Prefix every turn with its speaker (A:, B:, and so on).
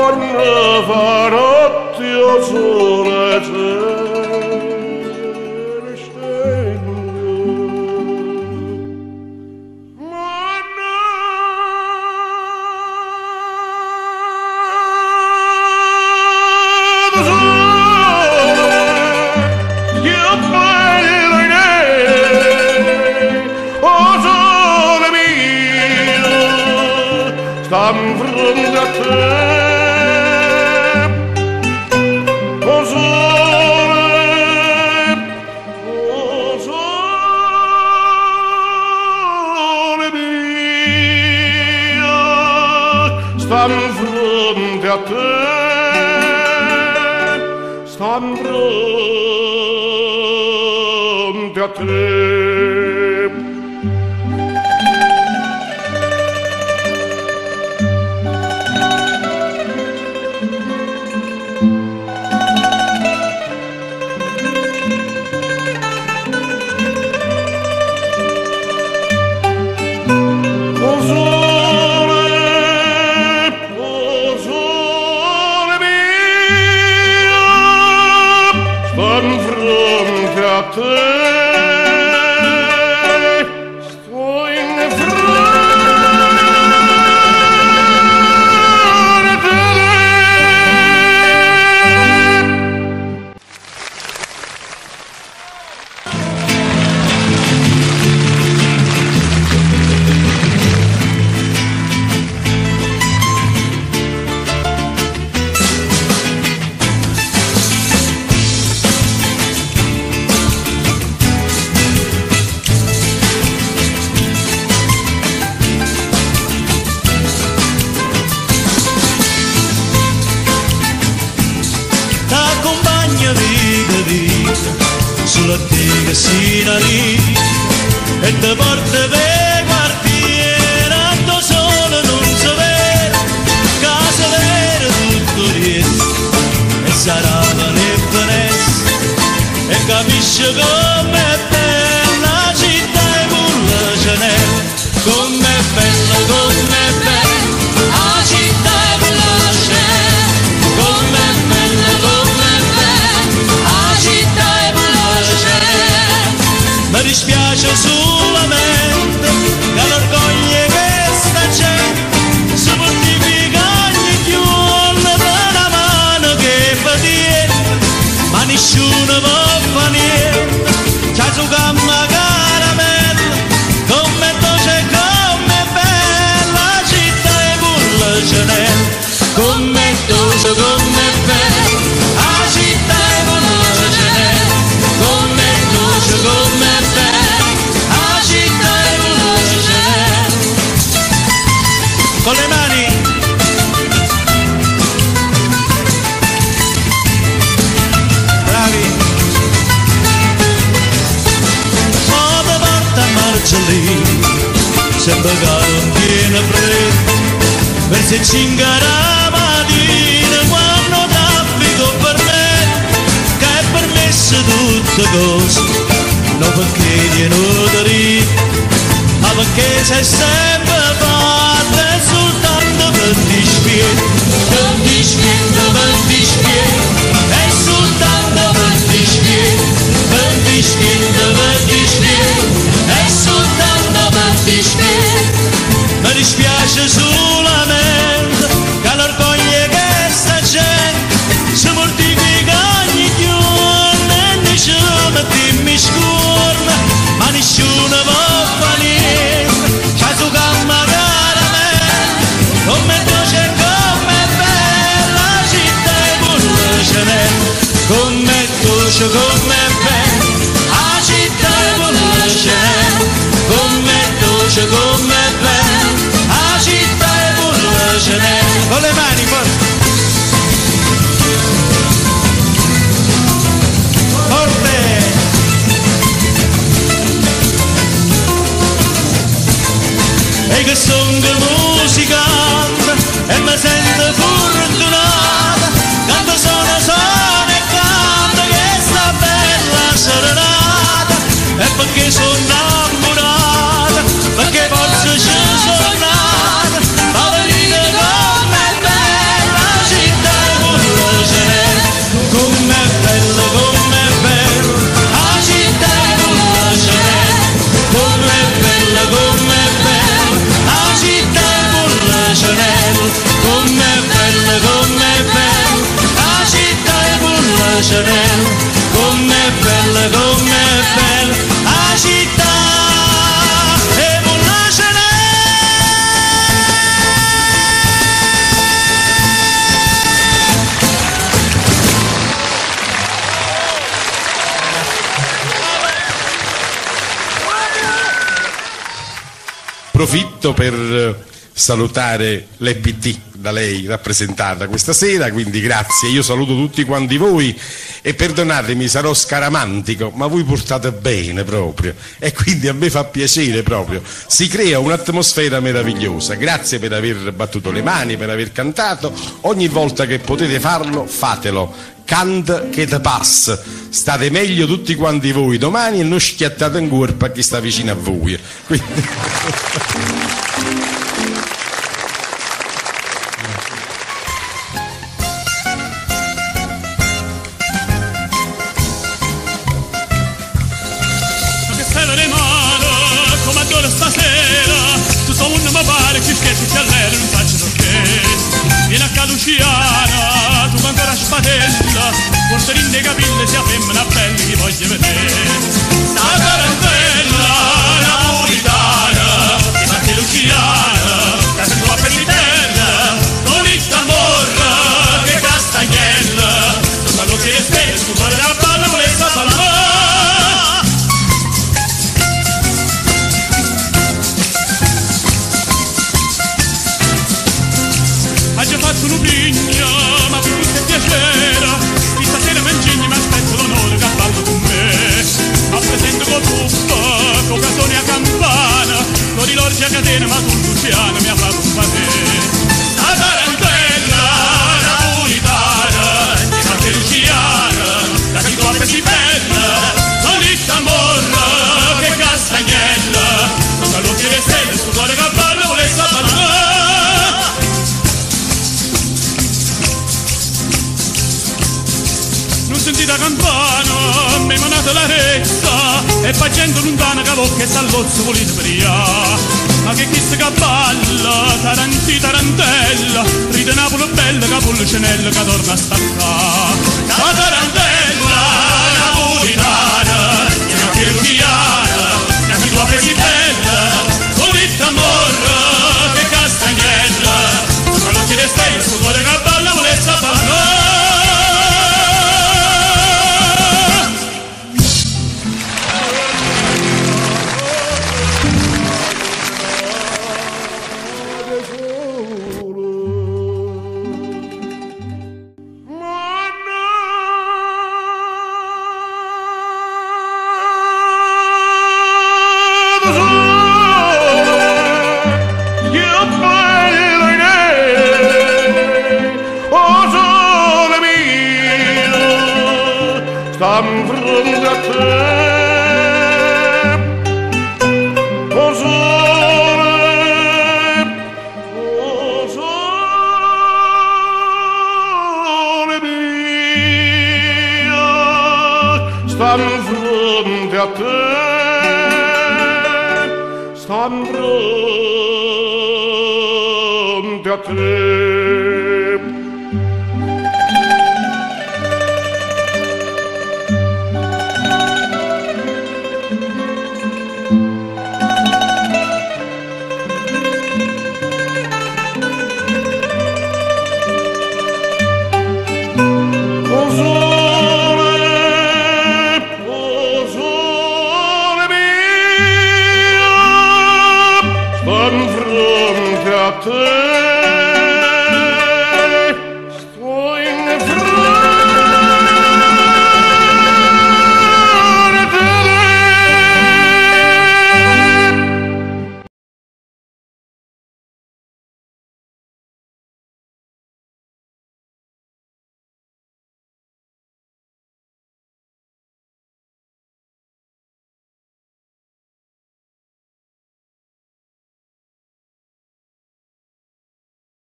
A: ogni fanotti o sole se stende. Ma nada sole, io bello in oh sole mio, sta in fronte a te. Oh sole mio, sta in fronte a te, sta in fronte a te.
B: Sulla tega sino lì e te porta per quartiere tanto solo non so vero casa vera tutto riesce e sarà le finestre e capisce com'è bella la città e pulla Chanel com'è bella la città e pulla Chanel com'è bella la città e mi dispiace solamente che l'orgoglio che sta c'è si mortifica ogni giorno per la mano che fa tiene ma nessuno può fare niente c'è su gamma caramella come dolce e come bella la città e pulla Chanel come dolce come bella la città e pulla Chanel come dolce come con le mani bravi moda porta a Marcellino sembra che non tiene freddo verso 5 la mattina quando traffico per me che è permesso tutte cose non perché tiene da ridere ma perché sei sempre fatta soltanto per ti spiegare è soltanto per ti spiegare è soltanto per ti spiegare mi dispiace solamente che l'orgoglio che sta gente si mortifica ogni giorno e nessuno mi scorna ma nessuno può fare niente c'è su gamma caramella come dolce e come bella la città e pulla Chanel come dolce come bella la città e pulla Chanel come dolce come bella la città e pulla Chanel con le mani forte forte e che sono musicante e mi sento fortunata quando sono e canto che sta bella serenata e perché sono innamorata perché forse ci sono nata ma venite come bella
A: approfitto per salutare l'EPT da lei rappresentata questa sera, quindi grazie. Io saluto tutti quanti voi e perdonatemi, sarò scaramantico, ma voi portate bene proprio e quindi a me fa piacere proprio, si crea un'atmosfera meravigliosa. Grazie per aver battuto le mani, per aver cantato. Ogni volta che potete farlo, fatelo. Cant che te pass, state meglio tutti quanti voi domani e non schiattate in corpo a chi sta vicino a voi. Quindi...
B: Stasera tu so un ma pare che scherzi ti allero non faccio che vieni a Caluciana tu ancora spadella porterin dei capelli sia femmina bella che voglio vedere sta tarantella napolitana che fa Luciana la tua pellitella con il tamborra che castagnella tu quando ti respiri tu guarda la palla volessa parlare. Ho fatto un'opigna, ma per tutto è piacere. Qui stasera mangini mi aspetto l'onore che ballo con me. Ma presento con tuppa, con casoni a campana, con i lorgi a catena, ma sul Luciano mi ha fatto un patè. La tarantella napolitana, che fa Luciana, la tua si bella, con il tamborra, che castagnella, con la luce che stelle, sul cuore che ballo, volesse parlare. Sentita campana, mi manata la rezza e fa gente lontana che bocca e sallozzo volete pria. Ma che chissà che balla, tarantella, ride Napoli bella, capolcenella che torna a staccare. La tarantella napolitana, che rubiana, che tua bella, con il tamborra, che castagnella, ma non ti restai, sul cuore che balla, volesse parlare.
A: Stan fronte a te, o sole mio, stan fronte a te, stan fronte a te.